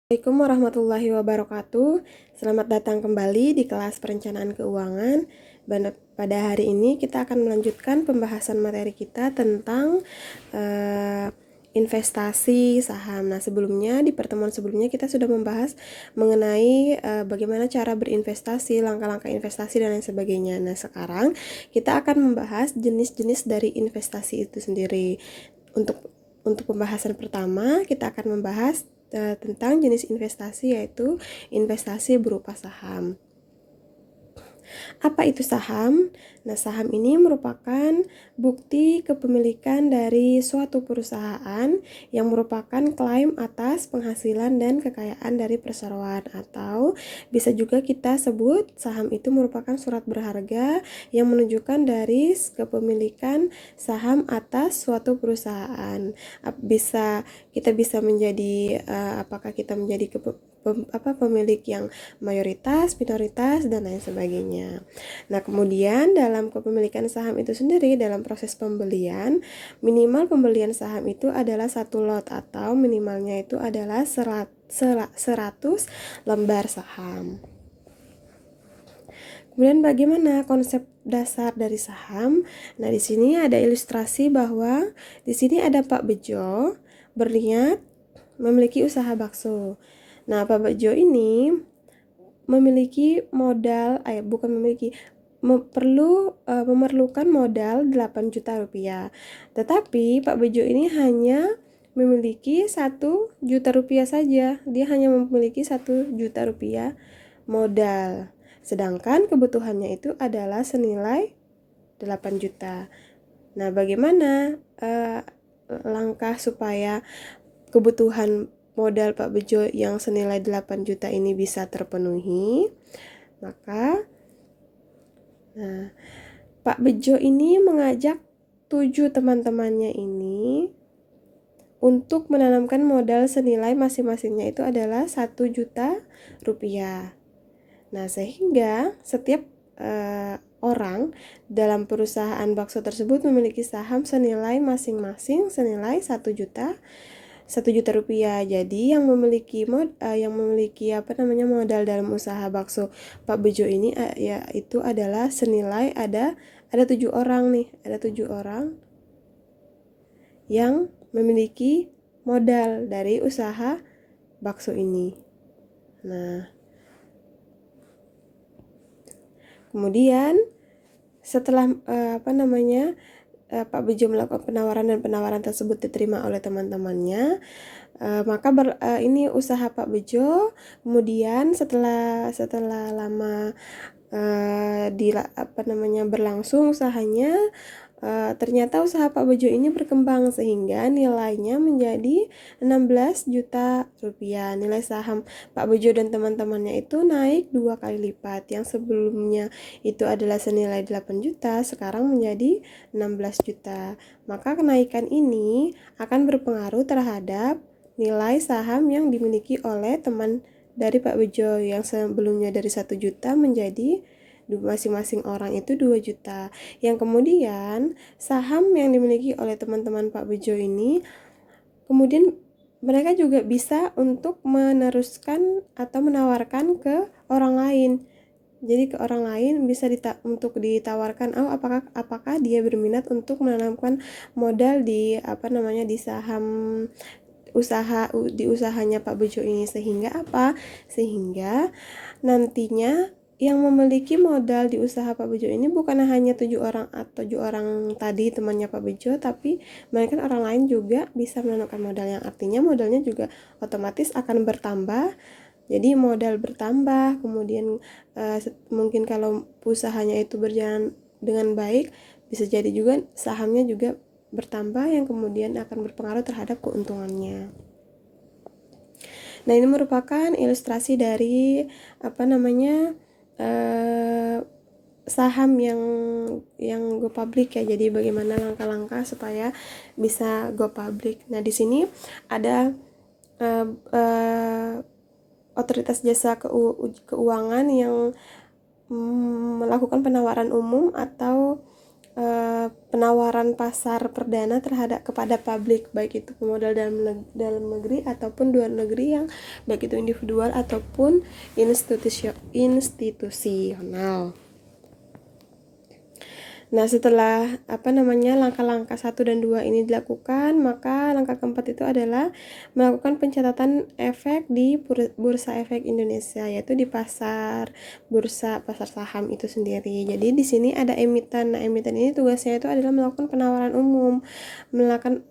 Assalamualaikum warahmatullahi wabarakatuh. Selamat datang kembali di kelas perencanaan keuangan. Pada hari ini kita akan melanjutkan pembahasan materi kita tentang investasi saham. Nah, sebelumnya di pertemuan sebelumnya kita sudah membahas mengenai bagaimana cara berinvestasi, langkah-langkah investasi dan lain sebagainya. Nah, sekarang kita akan membahas jenis-jenis dari investasi itu sendiri. Untuk pembahasan pertama, kita akan membahas tentang jenis investasi, yaitu investasi berupa saham. Apa itu saham? Nah, saham ini merupakan bukti kepemilikan dari suatu perusahaan yang merupakan klaim atas penghasilan dan kekayaan dari perseroan, atau bisa juga kita sebut saham itu merupakan surat berharga yang menunjukkan dari kepemilikan saham atas suatu perusahaan. Kita bisa menjadi apakah kita menjadi pemilik yang mayoritas, minoritas, dan lain sebagainya. Nah, kemudian dalam kepemilikan saham itu sendiri, dalam proses pembelian, minimal pembelian saham itu adalah 1 lot atau minimalnya itu adalah 100 lembar saham. Kemudian bagaimana konsep dasar dari saham? Nah, di sini ada ilustrasi bahwa di sini ada Pak Bejo berniat memiliki usaha bakso. Nah, Pak Bejo ini memiliki modal, memerlukan modal 8 juta rupiah. Tetapi Pak Bejo ini hanya memiliki 1 juta rupiah saja. Dia hanya memiliki 1 juta rupiah modal. Sedangkan kebutuhannya itu adalah senilai 8 juta. Nah, bagaimana langkah supaya kebutuhan modal Pak Bejo yang senilai 8 juta ini bisa terpenuhi? Maka Pak Bejo ini mengajak 7 teman-temannya ini untuk menanamkan modal senilai masing-masingnya itu adalah 1 juta rupiah. Nah, sehingga setiap orang dalam perusahaan bakso tersebut memiliki saham senilai masing-masing senilai 1 juta rupiah. Jadi yang memiliki modal dalam usaha bakso Pak Bejo ini itu adalah senilai ada 7 orang nih, ada 7 orang yang memiliki modal dari usaha bakso ini. Nah, kemudian setelah Pak Bejo melakukan penawaran tersebut diterima oleh teman-temannya, maka ini usaha Pak Bejo. Kemudian setelah lama berlangsung usahanya, ternyata usaha Pak Bejo ini berkembang sehingga nilainya menjadi 16 juta rupiah. Nilai saham Pak Bejo dan teman-temannya itu naik 2 kali lipat. Yang sebelumnya itu adalah senilai 8 juta, sekarang menjadi 16 juta. Maka kenaikan ini akan berpengaruh terhadap nilai saham yang dimiliki oleh teman dari Pak Bejo yang sebelumnya dari 1 juta menjadi masing-masing orang itu 2 juta. Yang kemudian saham yang dimiliki oleh teman-teman Pak Bejo ini, kemudian mereka juga bisa untuk meneruskan atau menawarkan ke orang lain. Jadi ke orang lain bisa untuk ditawarkan, apakah dia berminat untuk menanamkan modal di di saham di usahanya Pak Bejo ini, sehingga sehingga nantinya yang memiliki modal di usaha Pak Bejo ini bukan hanya 7 orang atau 7 orang tadi temannya Pak Bejo, tapi bahkan orang lain juga bisa menanamkan modal, yang artinya modalnya juga otomatis akan bertambah. Jadi modal bertambah, kemudian mungkin kalau usahanya itu berjalan dengan baik, bisa jadi juga sahamnya juga bertambah yang kemudian akan berpengaruh terhadap keuntungannya. Nah, ini merupakan ilustrasi dari saham yang go public ya. Jadi bagaimana langkah-langkah supaya bisa go public. Nah, di sini ada otoritas jasa keuangan yang melakukan penawaran umum atau penawaran pasar perdana terhadap kepada publik, baik itu pemodal dalam negeri ataupun luar negeri, yang baik itu individual ataupun institusional. Nah, setelah langkah-langkah 1 dan 2 ini dilakukan, maka langkah keempat itu adalah melakukan pencatatan efek di Bursa Efek Indonesia, yaitu di pasar saham itu sendiri. Jadi di sini ada emiten. Nah, emiten ini tugasnya itu adalah melakukan penawaran umum.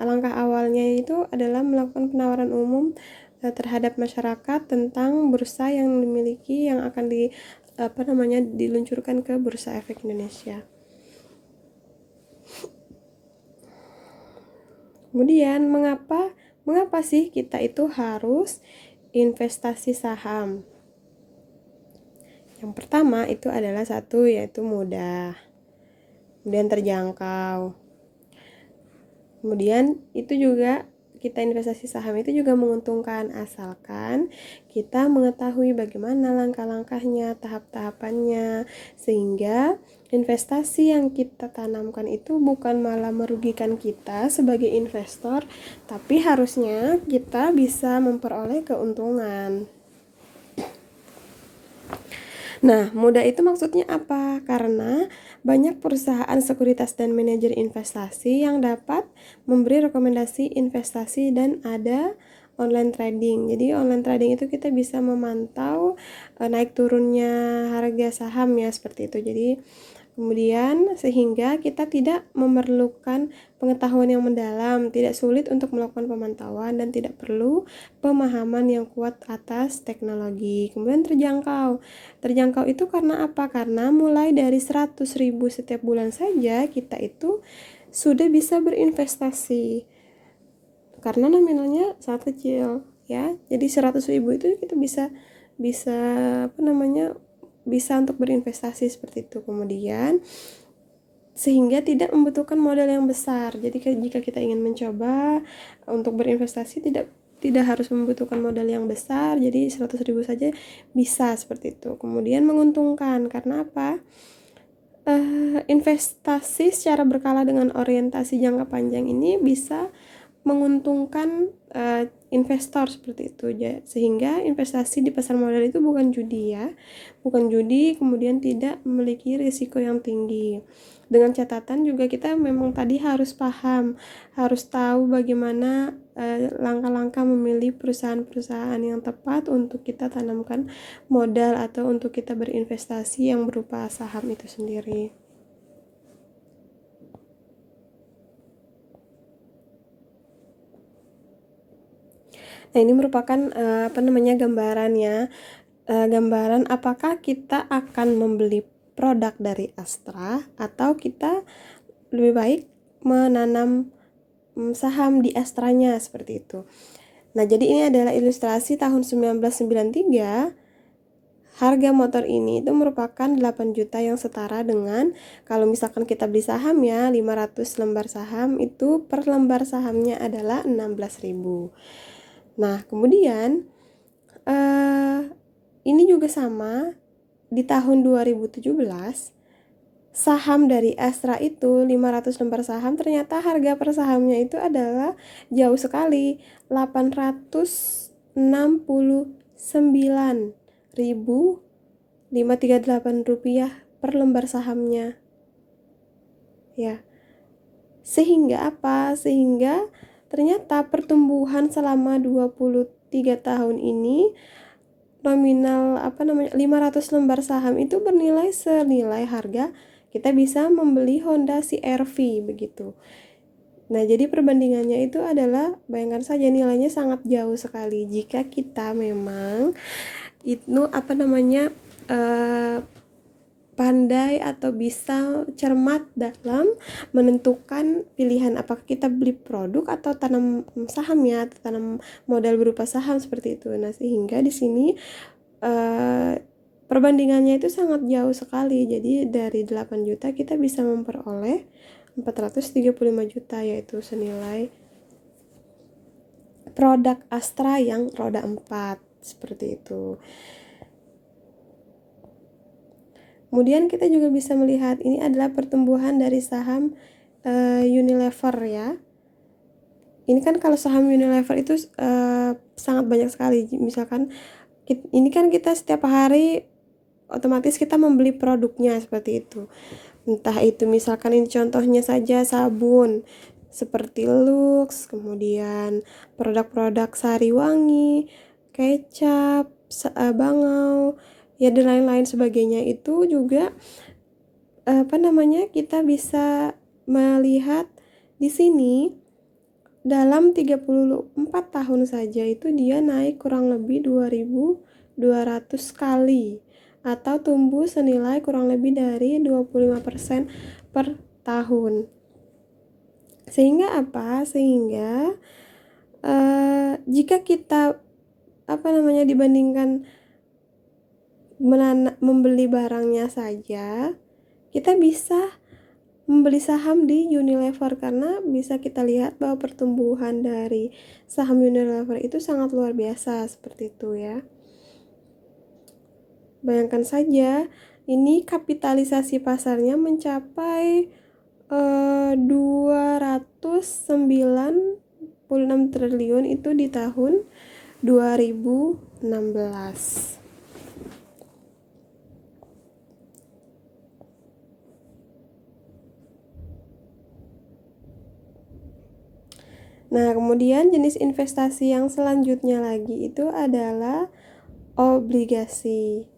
Langkah awalnya itu adalah melakukan penawaran umum terhadap masyarakat tentang bursa yang dimiliki, yang akan diluncurkan ke Bursa Efek Indonesia. Kemudian mengapa sih kita itu harus investasi saham? Yang pertama itu adalah satu, yaitu mudah, kemudian terjangkau. Kemudian itu juga kita investasi saham itu juga menguntungkan, asalkan kita mengetahui bagaimana langkah-langkahnya, tahap-tahapannya, sehingga investasi yang kita tanamkan itu bukan malah merugikan kita sebagai investor, tapi harusnya kita bisa memperoleh keuntungan. Nah, mudah itu maksudnya apa? Karena banyak perusahaan sekuritas dan manajer investasi yang dapat memberi rekomendasi investasi, dan ada online trading. Jadi online trading itu kita bisa memantau naik turunnya harga saham ya, seperti itu. Jadi kemudian sehingga kita tidak memerlukan pengetahuan yang mendalam, tidak sulit untuk melakukan pemantauan, dan tidak perlu pemahaman yang kuat atas teknologi. Kemudian terjangkau. Terjangkau itu karena apa? Karena mulai dari 100.000 setiap bulan saja kita itu sudah bisa berinvestasi. Karena nominalnya sangat kecil ya. Jadi 100.000 itu kita bisa bisa untuk berinvestasi seperti itu. Kemudian sehingga tidak membutuhkan modal yang besar. Jadi jika kita ingin mencoba untuk berinvestasi, tidak harus membutuhkan modal yang besar. Jadi 100.000 saja bisa seperti itu. Kemudian menguntungkan karena apa? Investasi secara berkala dengan orientasi jangka panjang ini bisa menguntungkan investor seperti itu. Sehingga investasi di pasar modal itu bukan judi ya, kemudian tidak memiliki risiko yang tinggi. Dengan catatan juga kita memang tadi harus tahu bagaimana langkah-langkah memilih perusahaan-perusahaan yang tepat untuk kita tanamkan modal atau untuk kita berinvestasi yang berupa saham itu sendiri. Nah, ini merupakan gambaran apakah kita akan membeli produk dari Astra atau kita lebih baik menanam saham di Astranya, seperti itu. Nah, jadi ini adalah ilustrasi tahun 1993. Harga motor ini itu merupakan 8 juta, yang setara dengan kalau misalkan kita beli saham ya, 500 lembar saham, itu per lembar sahamnya adalah 16.000. Nah, kemudian ini juga sama di tahun 2017. Saham dari Astra itu 500 lembar saham, ternyata harga per sahamnya itu adalah jauh sekali, 869.538 rupiah per lembar sahamnya ya. Sehingga apa? Sehingga ternyata pertumbuhan selama 23 tahun ini, nominal 500 lembar saham itu bernilai senilai harga kita bisa membeli Honda CR-V begitu. Nah, jadi perbandingannya itu adalah, bayangkan saja nilainya sangat jauh sekali jika kita memang itu pandai atau bisa cermat dalam menentukan pilihan apakah kita beli produk atau tanam saham ya, atau tanam modal berupa saham seperti itu. Nah, sehingga di sini perbandingannya itu sangat jauh sekali. Jadi dari 8 juta kita bisa memperoleh 435 juta, yaitu senilai produk Astra yang roda 4 seperti itu. Kemudian kita juga bisa melihat ini adalah pertumbuhan dari saham Unilever ya. Ini kan kalau saham Unilever itu sangat banyak sekali. Misalkan ini kan kita setiap hari otomatis kita membeli produknya seperti itu. Entah itu misalkan ini contohnya saja sabun seperti Lux, kemudian produk-produk sari wangi, kecap, bangau, ya dan lain-lain sebagainya itu juga kita bisa melihat di sini dalam 34 tahun saja itu dia naik kurang lebih 2.200 kali atau tumbuh senilai kurang lebih dari 25% per tahun. Sehingga apa? Sehingga jika kita dibandingkan membeli barangnya saja, kita bisa membeli saham di Unilever karena bisa kita lihat bahwa pertumbuhan dari saham Unilever itu sangat luar biasa seperti itu ya. Bayangkan saja, ini kapitalisasi pasarnya mencapai 296 triliun itu di tahun 2016. Nah, kemudian jenis investasi yang selanjutnya lagi itu adalah obligasi.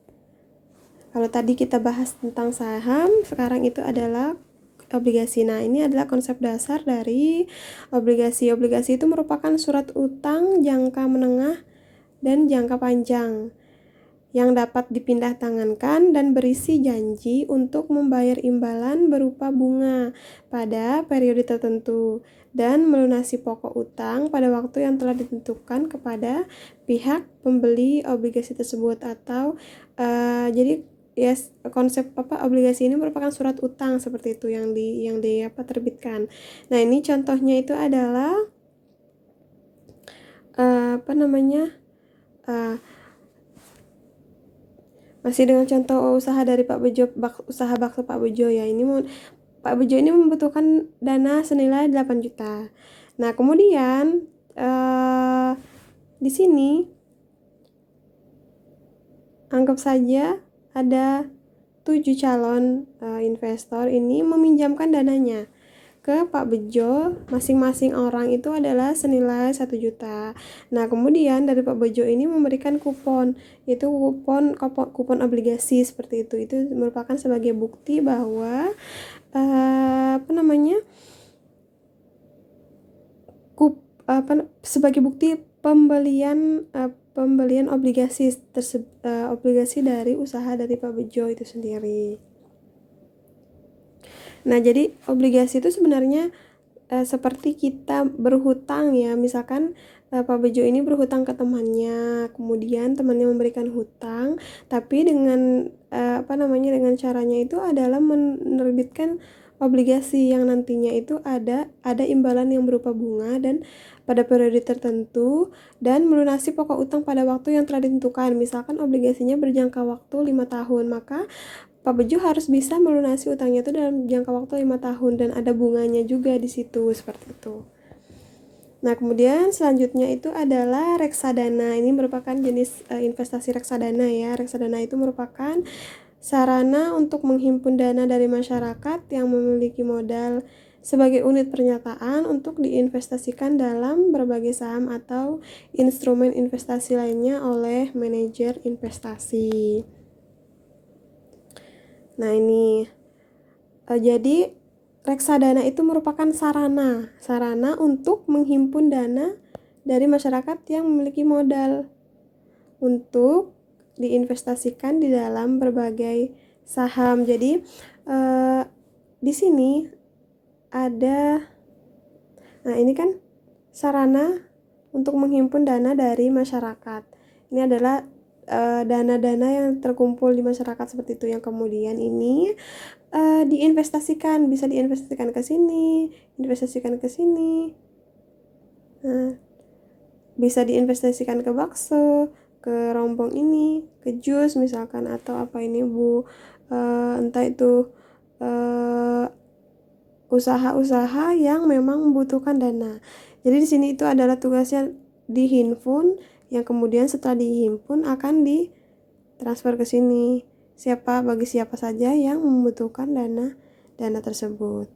Kalau tadi kita bahas tentang saham, sekarang itu adalah obligasi. Nah, ini adalah konsep dasar dari obligasi. Obligasi itu merupakan surat utang jangka menengah dan jangka panjang yang dapat dipindah tangankan dan berisi janji untuk membayar imbalan berupa bunga pada periode tertentu dan melunasi pokok utang pada waktu yang telah ditentukan kepada pihak pembeli obligasi tersebut atau jadi yes, konsep obligasi ini merupakan surat utang seperti itu yang terbitkan. Nah, ini contohnya itu adalah masih dengan contoh usaha dari Pak Bejo, usaha bakso Pak Bejo ya. Pak Bejo ini membutuhkan dana senilai 8 juta. Nah, kemudian di sini anggap saja ada 7 calon investor ini meminjamkan dananya ke Pak Bejo. Masing-masing orang itu adalah senilai 1 juta. Nah, kemudian dari Pak Bejo ini memberikan kupon, yaitu kupon obligasi seperti itu. Itu merupakan sebagai bukti bahwa sebagai bukti pembelian obligasi dari usaha dari Pak Bejo itu sendiri. Nah, jadi obligasi itu sebenarnya seperti kita berhutang ya. Misalkan Pak Bejo ini berhutang ke temannya, kemudian temannya memberikan hutang, tapi dengan dengan caranya itu adalah menerbitkan obligasi yang nantinya itu ada imbalan yang berupa bunga dan pada periode tertentu dan melunasi pokok utang pada waktu yang telah ditentukan. Misalkan obligasinya berjangka waktu 5 tahun, maka Pak Bejo harus bisa melunasi utangnya itu dalam jangka waktu 5 tahun dan ada bunganya juga di situ seperti itu. Nah, kemudian selanjutnya itu adalah reksadana. Ini merupakan jenis investasi reksadana ya. Reksadana itu merupakan sarana untuk menghimpun dana dari masyarakat yang memiliki modal sebagai unit pernyataan untuk diinvestasikan dalam berbagai saham atau instrumen investasi lainnya oleh manajer investasi. Nah, ini jadi reksadana itu merupakan sarana untuk menghimpun dana dari masyarakat yang memiliki modal untuk diinvestasikan di dalam berbagai saham. Jadi di sini ada, nah ini kan sarana untuk menghimpun dana dari masyarakat. Ini adalah dana-dana yang terkumpul di masyarakat seperti itu, yang kemudian ini bisa diinvestasikan ke sini, Nah, bisa diinvestasikan ke bakso, ke rombong ini, ke jus misalkan, atau apa ini Bu, entah itu usaha-usaha yang memang membutuhkan dana. Jadi di sini itu adalah tugasnya dihimpun, yang kemudian setelah dihimpun akan ditransfer ke sini. Bagi siapa saja yang membutuhkan dana tersebut.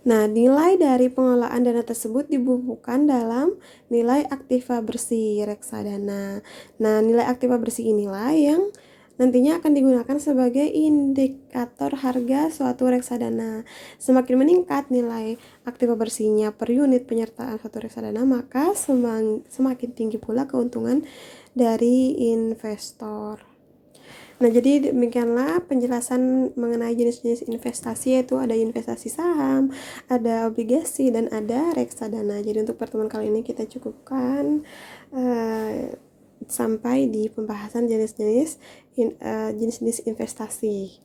Nah, nilai dari pengelolaan dana tersebut dibukukan dalam nilai aktiva bersih reksadana. Nah, nilai aktiva bersih inilah yang nantinya akan digunakan sebagai indikator harga suatu reksadana. Semakin meningkat nilai aktiva bersihnya per unit penyertaan suatu reksadana, maka semakin tinggi pula keuntungan dari investor. Nah, jadi demikianlah penjelasan mengenai jenis-jenis investasi, yaitu ada investasi saham, ada obligasi, dan ada reksadana. Jadi untuk pertemuan kali ini kita cukupkan sampai di pembahasan jenis-jenis investasi.